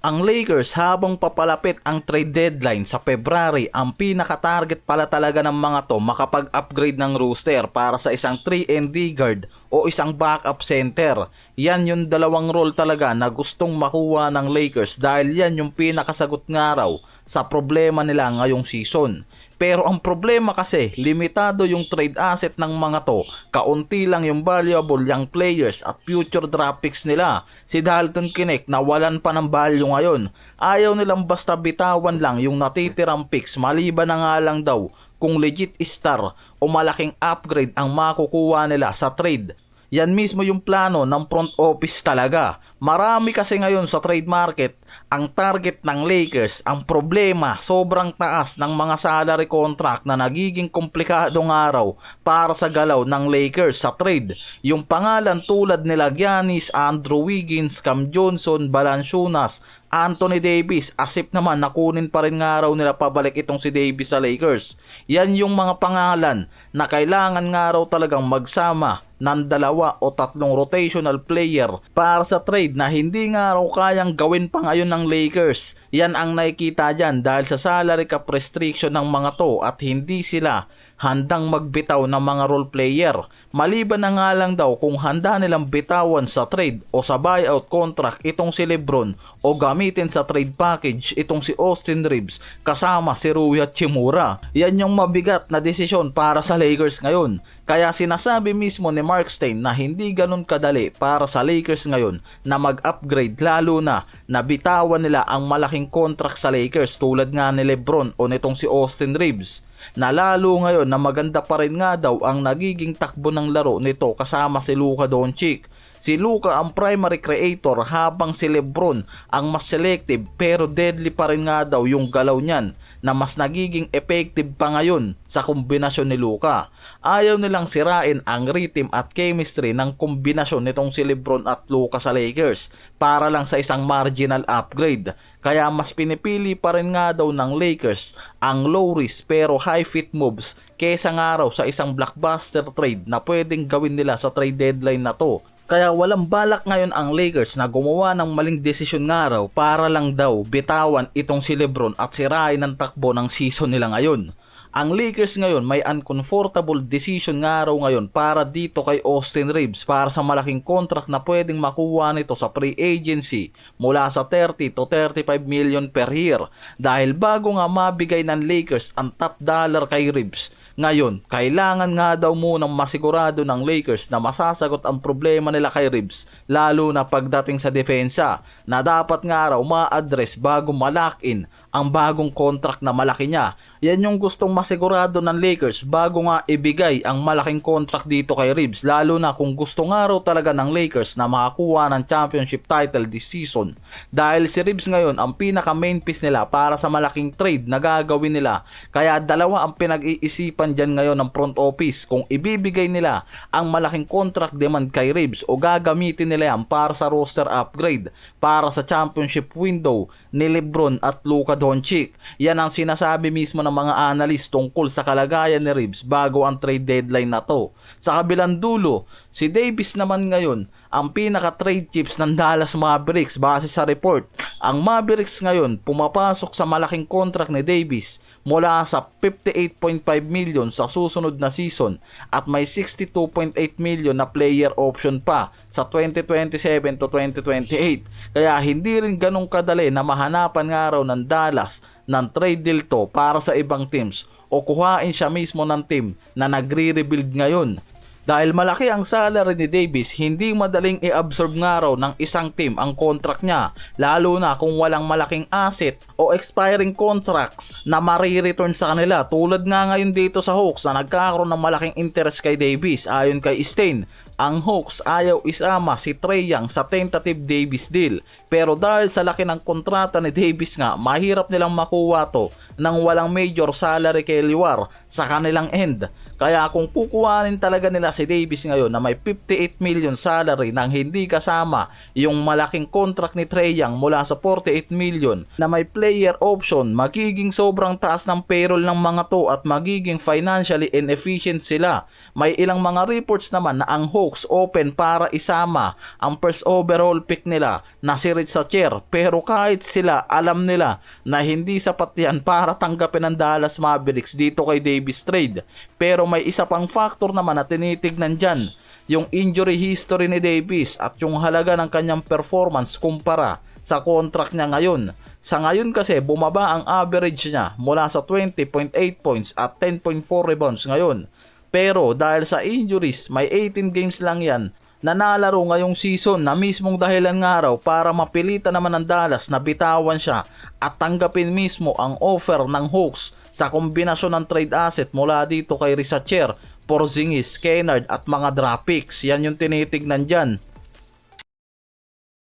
Ang Lakers habang papalapit ang trade deadline sa February, ang pinaka-target pala talaga ng mga to makapag-upgrade ng roster para sa isang 3-and-D guard o isang backup center. Yan yung dalawang role talaga na gustong makuha ng Lakers dahil yan yung pinakasagot nga raw sa problema nila ngayong season. Pero ang problema kasi, limitado yung trade asset ng mga to. Kaunti lang yung valuable young players at future draft picks nila. Si Dalton Knecht nawalan pa ng value ngayon. Ayaw nilang basta bitawan lang yung natitirang picks maliban na nga lang daw kung legit star o malaking upgrade ang makukuha nila sa trade. Yan mismo yung plano ng front office talaga. Marami kasi ngayon sa trade market ang target ng Lakers. Ang problema, sobrang taas ng mga salary contract na nagiging komplikadong araw para sa galaw ng Lakers sa trade. Yung pangalan tulad nila Giannis, Andrew Wiggins, Cam Johnson, Valanciunas, Anthony Davis, asip naman nakunin pa rin nga raw nila pabalik itong si Davis sa Lakers. Yan yung mga pangalan na kailangan nga raw talagang magsama ng 2 o 3 rotational player para sa trade na hindi nga raw kayang gawin pa ngayon ng Lakers. Yan ang nakikita dyan dahil sa salary cap restriction ng mga to at hindi sila handang magbitaw ng mga role player. Maliban na nga lang daw kung handa nilang bitawan sa trade o sa buyout contract itong si LeBron o gamitin sa trade package itong si Austin Reeves kasama si Rui Hachimura. Yan yung mabigat na desisyon para sa Lakers ngayon. Kaya sinasabi mismo ni Mark Stein na hindi ganun kadali para sa Lakers ngayon na mag-upgrade lalo na bitawan nila ang malaking contract sa Lakers tulad nga ni LeBron o nitong si Austin Reeves. Na lalo ngayon na maganda pa rin nga daw ang nagiging takbo ng laro nito kasama si Luka Doncic. Si Luka ang primary creator habang si LeBron ang mas selective pero deadly pa rin nga daw yung galaw niyan na mas nagiging effective pa ngayon sa kombinasyon ni Luka. Ayaw nilang sirain ang rhythm at chemistry ng kombinasyon nitong si LeBron at Luka sa Lakers para lang sa isang marginal upgrade. Kaya mas pinipili pa rin nga daw ng Lakers ang low risk pero high fit moves kesa nga raw sa isang blockbuster trade na pwedeng gawin nila sa trade deadline na to. Kaya walang balak ngayon ang Lakers na gumawa ng maling desisyon nga raw para lang daw bitawan itong si LeBron at sirain ang takbo ng season nila ngayon. Ang Lakers ngayon may uncomfortable decision nga raw ngayon para dito kay Austin Reeves para sa malaking contract na pwedeng makuha nito sa free agency mula sa 30 to 35 million per year. Dahil bago nga mabigay ng Lakers ang top dollar kay Reeves, ngayon kailangan nga daw munang masigurado ng Lakers na masasagot ang problema nila kay Reeves lalo na pagdating sa depensa na dapat nga raw ma-address bago ma-lock-in ang bagong contract na malaki niya. Yan yung gustong masigurado ng Lakers bago nga ibigay ang malaking contract dito kay Reeves lalo na kung gusto nga raw talaga ng Lakers na makakuha ng championship title this season. Dahil si Reeves ngayon ang pinaka main piece nila para sa malaking trade na gagawin nila. Kaya dalawa ang pinag-iisipan dyan ngayon ng front office kung ibibigay nila ang malaking contract demand kay Reeves o gagamitin nila yan para sa roster upgrade para sa championship window ni LeBron at Luka Doncic. Yan ang sinasabi mismo ng mga analyst tungkol sa kalagayan ni Reeves bago ang trade deadline na to. Sa kabilang dulo, si Davis naman ngayon ang pinaka-trade chips ng Dallas Mavericks base sa report. Ang Mavericks ngayon pumapasok sa malaking contract ni Davis mula sa 58.5 million sa susunod na season at may 62.8 million na player option pa sa 2027 to 2028. Kaya hindi rin ganong kadali na mahanapan nga raw ng Dallas ng trade deal to para sa ibang teams o kuhain siya mismo ng team na nagre-rebuild ngayon. Dahil malaki ang salary ni Davis, hindi madaling i-absorb nga raw ng isang team ang contract niya, lalo na kung walang malaking asset o expiring contracts na marireturn sa kanila. Tulad nga ngayon dito sa Hawks na nagkakaroon ng malaking interest kay Davis. Ayon kay Stein, ang Hawks ayaw isama si Trae Young sa tentative Davis deal. Pero dahil sa laki ng kontrata ni Davis nga, mahirap nilang makuha to nang walang major salary kay Liwar sa kanilang end. Kaya kung kukuhanin talaga nila si Davis ngayon na may 58 million salary nang hindi kasama yung malaking contract ni Trae Young mula sa 48 million na may player option, magiging sobrang taas ng payroll ng mga to at magiging financially inefficient sila. May ilang mga reports naman na ang Hawks Hawks open para isama ang first overall pick nila na si Risacher, pero kahit sila alam nila na hindi sapat yan para tanggapin ang Dallas Mavericks dito kay Davis trade. Pero may isa pang factor naman na tinitignan dyan, yung injury history ni Davis at yung halaga ng kanyang performance kumpara sa contract niya ngayon. Sa ngayon kasi bumaba ang average niya mula sa 20.8 points at 10.4 rebounds ngayon. Pero dahil sa injuries, may 18 games lang yan na nalaro ngayong season na mismong dahilan nga raw para mapilitan naman ng Dallas na bitawan siya at tanggapin mismo ang offer ng Hawks sa kombinasyon ng trade asset mula dito kay Risacher, Porzingis, Kennard at mga draft picks. Yan yung tinitignan dyan.